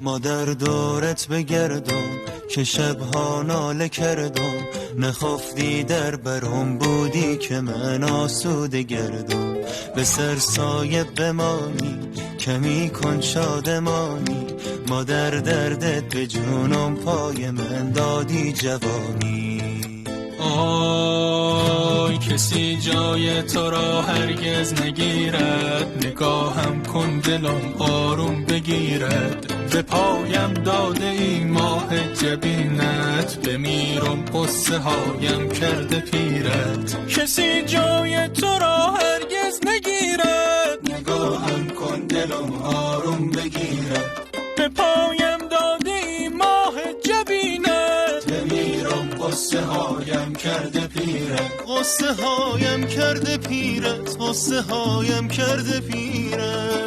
ما در دورت بگردم که شبها ناله کردم، نخفتی در برم بودی که من آسوده گردم. به سرسایه بمانی کمی کن شادمانی، ما در دردت به جونم پای من دادی جوانی. آی کسی جای تو را هرگز نگیرد، نگاهم کن دلم آروم بگیرد. به پایم داده ای ماه جبینت، بمیرم قصه هایم کرده پیرت. کسی جای تو را هرگز نگیرد، نگاهم کن دلم آروم بگیرد. به پایم داده ای ماه جبینت، بمیرم قصه هایم کرده پیرت. قصه هایم کرده پیرت، قصه هایم کرده پیرت.